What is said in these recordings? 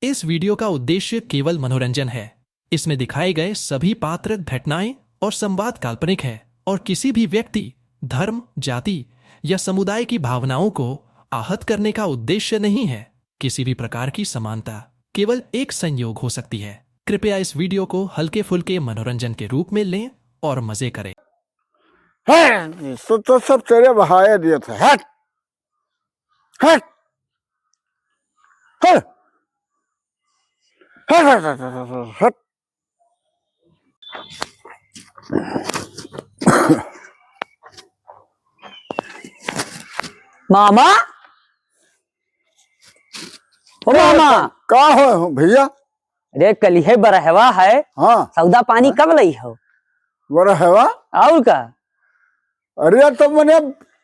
इस वीडियो का उद्देश्य केवल मनोरंजन है। इसमें दिखाए गए सभी पात्र, घटनाएं और संवाद काल्पनिक है और किसी भी व्यक्ति, धर्म, जाति या समुदाय की भावनाओं को आहत करने का उद्देश्य नहीं है। किसी भी प्रकार की समानता केवल एक संयोग हो सकती है। कृपया इस वीडियो को हल्के फुल्के मनोरंजन के रूप में लें और मजे करें। तो सब तेरे बहाए दिए थे। हट हट हट हट हट हट हट हट। मामा, ओ मामा, का हो भैया? अरे कलिहे बरहवा है। हाँ, सौदा पानी कब लई हो? बड़ा हैवा। और का? अरे तो मैंने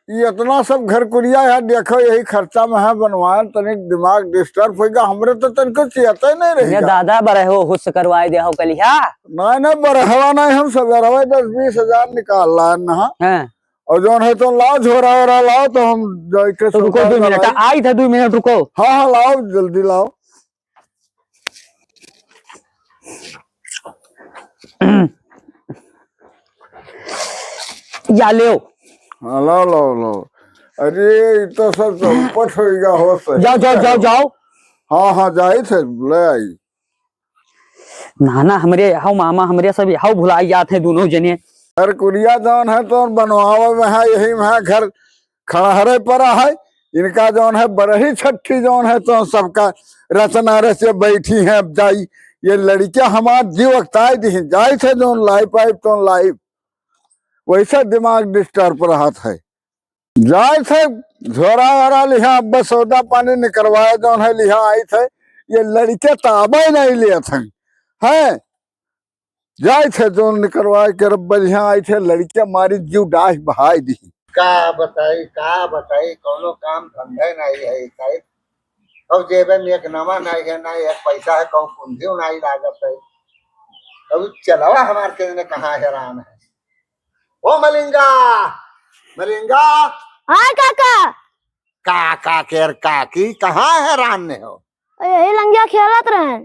ये इतना सब घर कुरिया है, देखो यही खर्चा में है बनवाए, तनिक दिमाग डिस्टर्ब होगा। हमरे तो तनिको चियता ही नहीं ये रहेगा। दादा बरहो हुस करवाए दे हो कलिहा। नहीं नहीं बरहवा नहीं, हम सवेरवा 10-20 हजार निकाल ला ना। हैं और जो है तो लाओ, झोरा वोरा लाओ तो हम जाके तो रुको 2 मिनट, आई था 2 मिनट रुको। हाँ हाँ लाओ, जल्दी लाओ। या ले हाँ लाओ लाओ लाओ। अरे ये तो सब चौपट होगा हो सही। जाओ जाओ जाओ जाओ। हाँ हाँ जाई थे, ले आई। नाना हमरे हाउ, मामा हमरे सब हाउ भुलाई जाते हैं दोनों जने। घर कुरिया जौन है तो बनवावे में है, यही में है। घर खड़हरे पड़ा है। इनका जौन है बरही छठी जौन है तो सबका रचना रचे बैठी है। अब जाई ये लड़कियां हमार जीव अक्ताई दी जाई थे जौन लाई पाइप तो लाइव वैसा दिमाग डिस्टर्ब रहा है। जाए थे झोरा वोरा लिहा, बस सौदा पानी निकलवाए जौन है लिहा आई थे। ये लड़के ताबे नहीं लिए थे हैं। जाए थे जो निकलवाए के रब यहाँ आई थे, लड़कियां मारी जीव डाह बहाई दी। का बताई कोनो काम धंधे नहीं है काहे। अब जेबे में एक नवा नहीं है, नहीं एक पैसा है, कहूँ पूंजी नहीं लागत है। अब चलवा हमार के ने कहाँ हैरान है। ओ मलिंगा, मलिंगा। हाँ काका। काका केर काकी कहाँ हैरान ने हो? यही लंगिया खेलत रहे।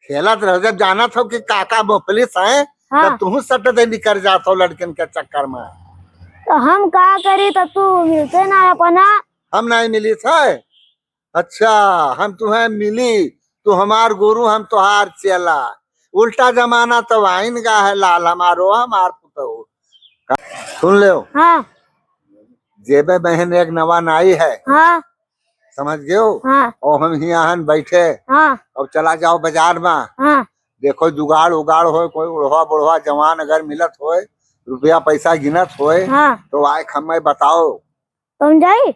खेलत रहो जब जाना था कि काका बोपलिस है। हाँ। तब तू सट दे निकल जाता हो लड़कन के चक्कर में। तो हम का करी तो तू मिलते ना अपना। हम नहीं मिली थे। अच्छा हम तुम्हें मिली, तू हमार गुरु हम तुहार चेला। उल्टा जमाना तो वाइन का है, लाल हमारो हमार पुतो। सुन ले हाँ जेबे बहन एक नवा नाई है। हाँ समझ गए हो? हाँ और हम यहाँ बैठे। हाँ अब चला जाओ बाजार में। हाँ देखो जुगाड़ उगाड़ हो, कोई उड़वा बुढ़वा जवान अगर मिलत होए, रुपया पैसा गिनत होए हाँ। तो आए हमें बताओ। तुम जाई?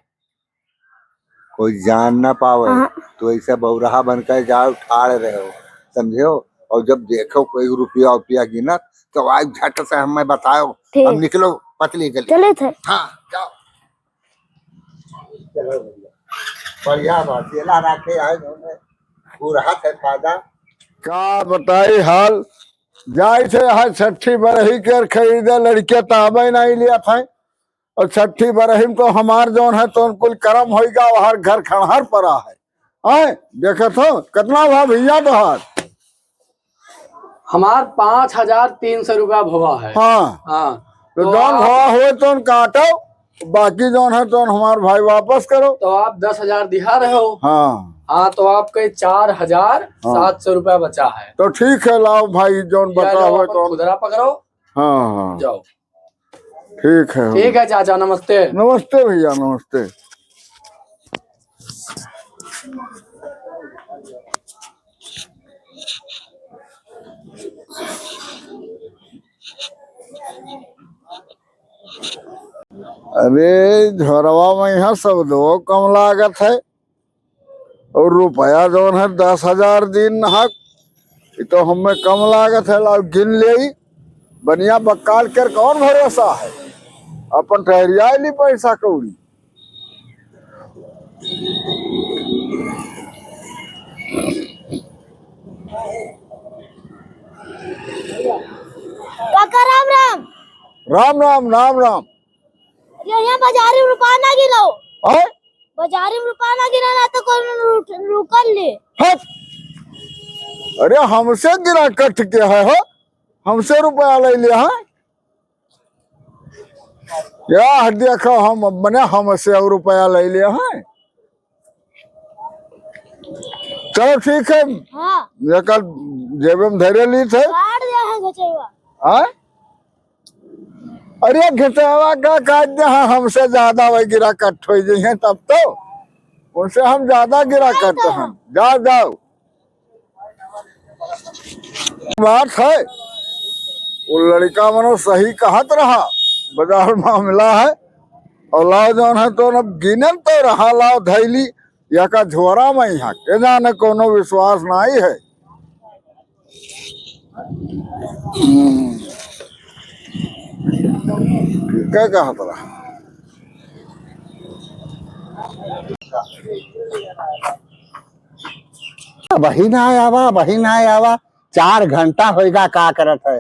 कोई जान ना पावे हाँ। तो ऐसे बहुरहा बनकर जाओ, ठाड़ रहे हो, समझो। और जब देखो कोई रुपया उपिया गिनत तो आए झट से हमें बताओ। ठीक। अब निकलो पतली गली। चले थे। हाँ जाओ। चलो भैया, बढ़िया बात ये ला रखे आए पूरा है फायदा। का बताई हाल। जाए थे यहाँ छठी बरही कर खरीदे, लड़के ताबे नहीं लिया था। और छठी बरही में तो हमार जौन है तो कुल कर्म होगा, वहां घर खड़हर पड़ा है। आए देखे तो कितना भाव भैया तोहार? हमार 5300 रुपया भवा है। हाँ हाँ तो तो जौन भवा हुए तो काटो, बाकी जौन है तो हमार भाई वापस करो। तो आप 10,000 दिहा रहे हो। हाँ हाँ तो आपके 4700 रुपया बचा है। तो ठीक है, लाओ भाई जौन या बता जाओ हुए अपन तो। खुदरा पकड़ो। हाँ हाँ जाओ। ठीक है। ठीक है चाचा, नमस्ते। नमस्ते भैया, नमस्ते। अरे झोरवा में यहाँ सब दो कम लागत है और रुपया जौन है 10,000 दिन हक तो हमें कम लागत है। लाओ गिन ले बनिया बक्काल कर कौन भरोसा है। अपन ठहरिया ली पैसा कौड़ी। काका राम राम। राम राम राम राम। यहाँ बाजारी में रुपया ना गिनो। है बाजारी में रुपया ना गिना तो कौन रुकल ले। हट अरे हमसे गिरा कट के है हो, हमसे रुपया ले लिया है क्या? देखो हम बने हमसे और रुपया ले लिया है। चलो ठीक है, हाँ ये कल जेब में धरे ली थे। काट दिया है घचेवा। हाँ? अरे घिसावा का काट दे, हाँ, हमसे ज्यादा वही गिरा कट हो जाइए तब तो, उनसे हम ज्यादा गिरा करते हैं। जाओ जाओ, बात है वो लड़का मनो सही कहत रहा, बाजार मामला है। और लाओ जौन है तो न गिनन तो रहा, लाओ धैली या का झोरा में यहाँ के जाने कोनो विश्वास नहीं है। क्या कहा तरा? वही ना आवा, वही ना आवा, 4 घंटा होएगा, का करत है?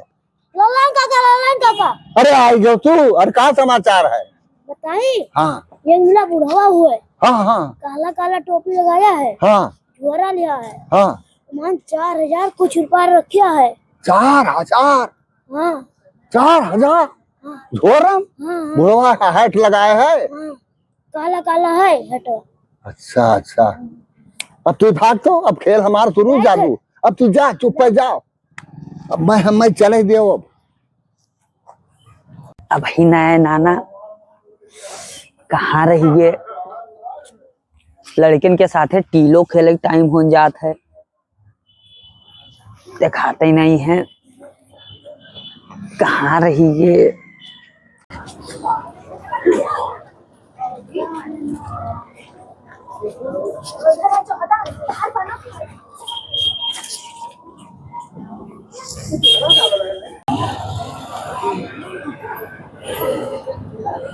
ललन काका, ललन काका। अरे आई जो तू, और का समाचार है? बताई, हाँ ये मिला बुढ़ावा हुआ है, हाँ हाँ काला काला टोपी लगाया है, हाँ झोरा लिया है, हाँ। मान 4000 कुछ रुपया रखा है। 4000? हाँ 4000 झोरम? हाँ बुढ़वा हैट लगाए है? हाँ, काला काला है हटो। अच्छा अच्छा, अब तू भाग तो, अब खेल हमारा शुरू जादू। अब तू जा, चुप पे जाओ, अब मैं चले दियो। अब ही ना है नाना, कहाँ रही है? लड़किन के साथ है टीलो खेले टाइम हो जात है, दिखाते ही नहीं है। कहाँ रही है?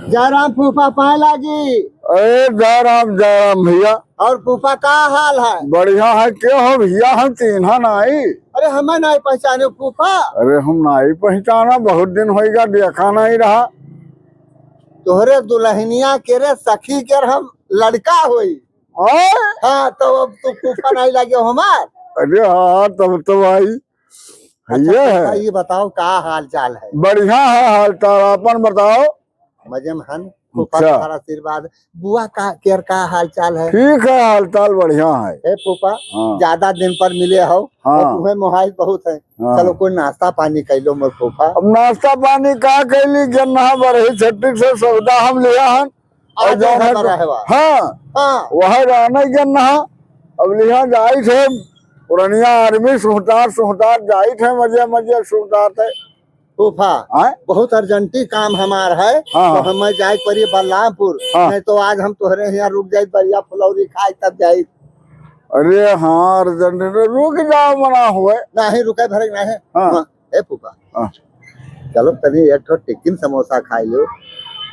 जयराम फूफा पाए लागी। अरे जयराम जयराम भैया। और फूफा का हाल है? बढ़िया है। क्यों हो भैया, हम चिन्हा नहीं? अरे हमें नहीं पहचाने फूफा। अरे हम नहीं पहचाना, बहुत दिन होएगा, देखा नहीं रहा। तोहरे दुल्हनिया के रे सखी के हम लड़का हुई। हाँ तो अब तू फूफा नहीं लगे हमार? अरे हाँ, तब तो भाई अच्छा, है। ये बताओ का हाल चाल है? बढ़िया है हाल चाल, अपन बताओ। मजे में हन फूफा, अच्छा। तुम्हारा आशीर्वाद। बुआ का केर का हाल चाल है? ठीक है, हाल चाल बढ़िया है। हे फूफा, हाँ। ज्यादा दिन पर मिले हो। हाँ। और तुम्हें मोहाइल बहुत है। हाँ। चलो कोई नाश्ता पानी कर लो मोर फूफा। अब नाश्ता पानी का कैली, गन्ना बरही छठी से सौदा हम लिया हन। और आज जौन है है रहवा। हाँ हाँ वह रहने गन्ना, अब लिया जाई थे पुरनिया आर्मी सुहतार सुहतार जाई थे, मजे मजे सुहतार थे। फूफा, आए? बहुत अर्जेंटी काम हमार है। हाँ। तो हमें जाए पड़ी बलरामपुर। हाँ। नहीं तो आज हम तोहरे यहाँ रुक जाये, बढ़िया फुलौरी खाए तब जाये। अरे हाँ, अर्जेंटीना रुक जाओ, मना हुए। नहीं रुके भरे नहीं। हाँ। हाँ। हे फूफा, हाँ। चलो तनी एक ठो टिक्किन समोसा खाई लो।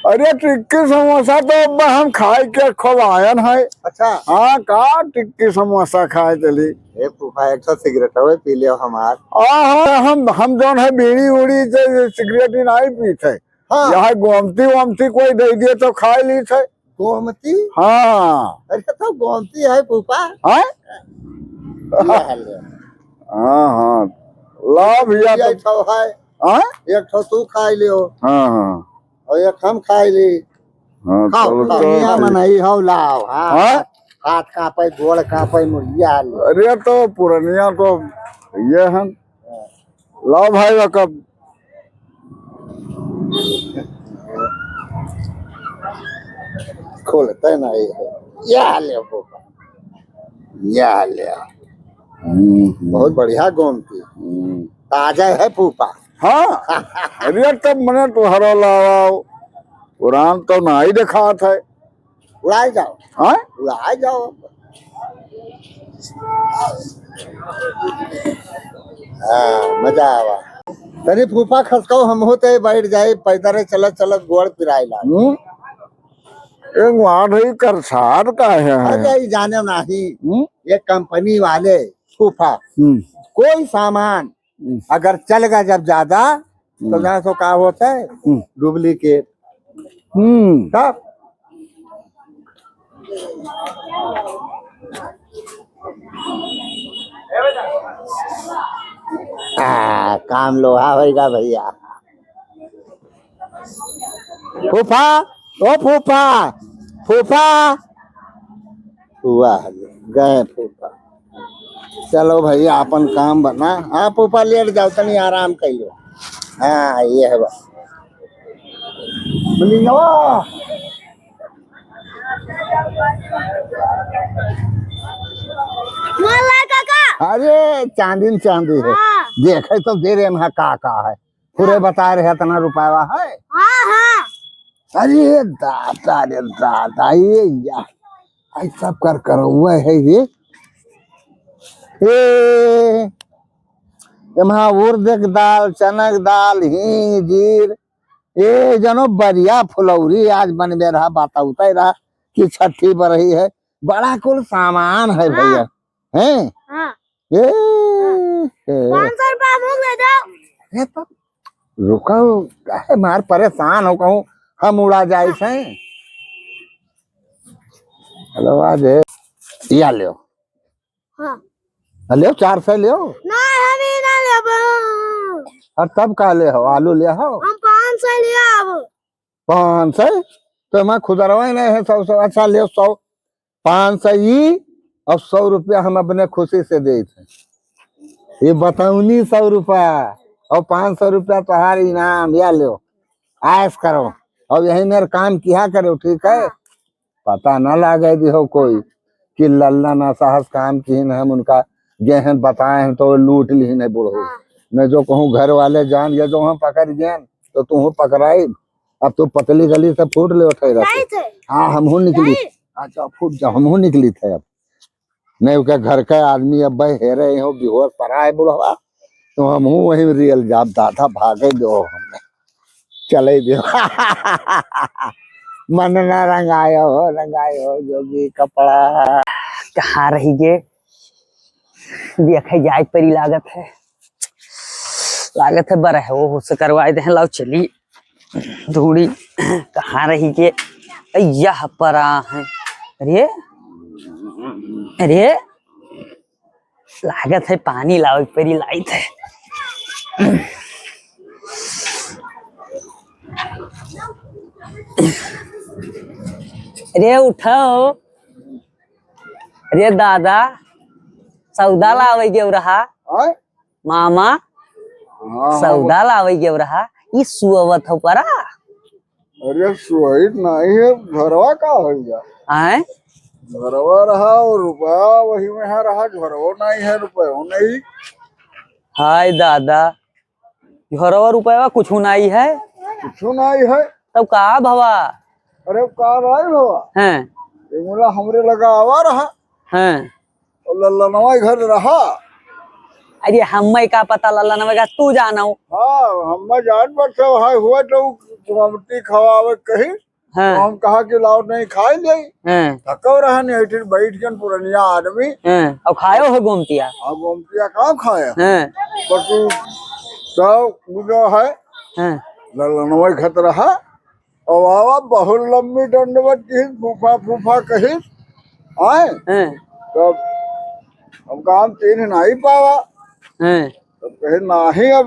अरे टिक्की समोसा तो अब हम खाए के खूब आयन है। अच्छा। हाँ, का टिक्की समोसा खाए चली। हे फूफा, एक ठो सिगरेट पी लियो हमार। हाँ, हम जौन है बीड़ी उड़ी सिगरेट ही नहीं पीते। हाँ। यहाँ गोमती वोमती कोई दे दिए तो खा ली थे। गोमती? हाँ। अरे तो गोमती है फूफा। हाँ ले। हाँ हाँ, ला भैया एक ठो है। हाँ एक ठो तू खाई लियो हाँ हाँ और एक हम खाई ली। हाँ, खाओ चलो खाओ, तो यहाँ मनाई हो लाओ। हाँ। हाँ? हाथ कापे, गोड़ कापे, मुर्गिया लो। अरे तो पुरनिया तो ये है, लाओ भाई कब। खोलते नहीं है। यह ले फूफा, यह ले। बहुत बढ़िया गोमती, ताजा है फूफा। हाँ। अरे तब मैंने तुहरा लाओ, पुरान तो ना ही दिखा था। उड़ाए जाओ। हाँ? उड़ाए जाओ। हाँ, मजा आवा। तनी फूफा खसकाओ, हम होते बैठ जाए, पैदल चलत चलत गोड़ पिराए ला। एक वार्ड ही करसार का है। अरे जाने नहीं, ये कंपनी वाले फूफा कोई सामान अगर चल गया जब ज्यादा, तो जहाँ सो का होता है डुप्लीकेट। तब काम लोहा होएगा भैया। फूफा, ओ फूफा, फूफा हुआ गए फूफा। चलो भैया अपन काम बना। हाँ फूफा लेट जाओ तनी आराम करियो। हाँ ये है मोहल्ला काका। अरे चांदी चांदी है। हाँ। देखे तो दे रहे हैं का है पूरे बता रहे इतना रुपया है। हाँ हाँ। अरे दादा रे दादा ये यार ऐसा कर हुआ है ये उड़द दाल चनक दाल हींग जीर ये जनो बढ़िया फुलौरी आज बनबे रहा बताऊता रहा कि छठी बरही है। बड़ा कुल सामान है भैया हैं। हाँ। ए 500 रुपया मुँह दे दो। ये तो रुको काहे मार परेशान हो कहूँ हम उड़ा जाए से। हेलो आज या लियो। हाँ। लियो 400 लियो। नहीं हम ही ना लेबो। और तब का ले हो आलू ले हो। हम 500 लिया अब। 500 तो मैं खुदरवा नहीं है 100 अच्छा ले 100 500 ही और 100 रुपया हम अपने खुशी से दे थे। ये बताऊनी 100 रुपया और 500 रुपया तुम्हारा इनाम या लो ऐश करो और यही मेरे काम किया करो ठीक है। पता न लगे दी हो कोई कि लल्ला ना साहस काम की हम उनका गहन बताए हैं तो लूट ली नहीं बुढ़ो। मैं जो कहूँ घर वाले जान या जो हम पकड़ गए तो तू पकड़ाई। अब तो पतली गली से फूट ले उठे रहते। हाँ हम निकली। अच्छा फूट जा हम निकली थे। अब नहीं क्या घर का आदमी अब भाई हेरे हो बेहोश पड़ा है बुढ़वा तो हम वही रियल जाब दादा भागे दो हमने चले दो। मन ना रंगायो जोगी कपड़ा। कहाँ रही गे देखे जाए परी लागत है बड़ा है वो से करवाए दे लाओ चली धूड़ी। कहाँ रही गे यह परा है। अरे अरे लागत है पानी लाओ परी लाई थे। अरे उठाओ अरे दादा सौदा लावे के रहा मामा सौदा लावे के रहा ई सुअवत हो परा। अरे सुहित नहीं है घरवा का हो गया आए घरवा रहा और रुपया वही में है रहा घरवा नहीं है रुपया नहीं। हाय दादा घरवा रुपया कुछ नहीं है। कुछ नहीं है तब का भवा। अरे का रहा बाबा हैं मुला हमरे लगा आवा रहा हैं और लल्लनवा घर रहा। अरे हमें का पता लल्ला नवेगा तू जानो। हाँ हम जान पर सब हाय हुआ तो ममती खवावे कही हैं तो हम कहा कि लाओ नहीं खाई ले हैं थको रहा नहीं फिर बैठ के पुरनिया आदमी। हैं अब खायो हो गोमतिया अब गोमतिया कहाँ खाया हैं बटू सब जो है हैं लल्लनवा खत रहा और बाबा बहुत लंबी दंडवत की फूफा फूफा कही आए हैं तब हम काम तीन नहीं पावा हैं तब कहे नहीं अब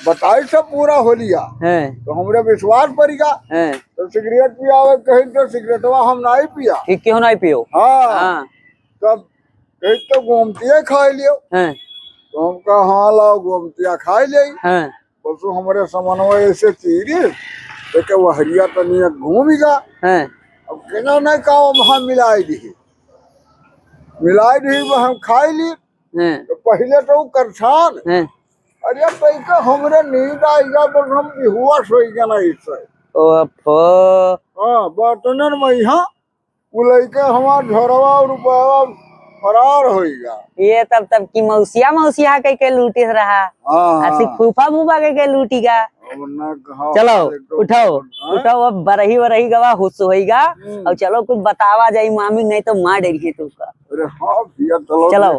बताई सब पूरा हो लिया हैं तो हमरे विश्वास पड़ गया। हैं तो सिगरेट पियावे कहीं तो सिगरेटवा हम नहीं पिया। ठीक क्यों नहीं पियो। हाँ हाँ तब कहीं तो गोमतिया खा लियो हैं तो हम कहा हाँ लाओ गोमतिया खा ले हैं परसों हमारे समन्वय ऐसे चीरी तो वो हरिया तनिया घूमेगा। हैं अब केना नहीं कहा वहाँ मिलाई दी हम खाई ली हैं तो पहले तो करछान हैं अरे पैसा हमरे नींद आएगा पर हम हुआ सोई गया ना इससे। ओफो हाँ बर्तन में यहाँ उलैके हमार झोरवा रुपया फरार होएगा। ये तब की मौसिया के लूटी रहा हाँ ऐसी फूफा मुफा के लूटी का। चलो उठाओ उठाओ अब बरही गवा हुस होएगा और चलो कुछ बतावा जाई मामी नहीं तो मार डेरी तुमका। अरे हाँ भैया चलो चलो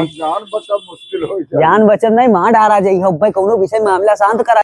जान बचा मुश्किल हो जान बचत नहीं मार डारा जाई हो भाई कोनो विषय मामला शांत करा।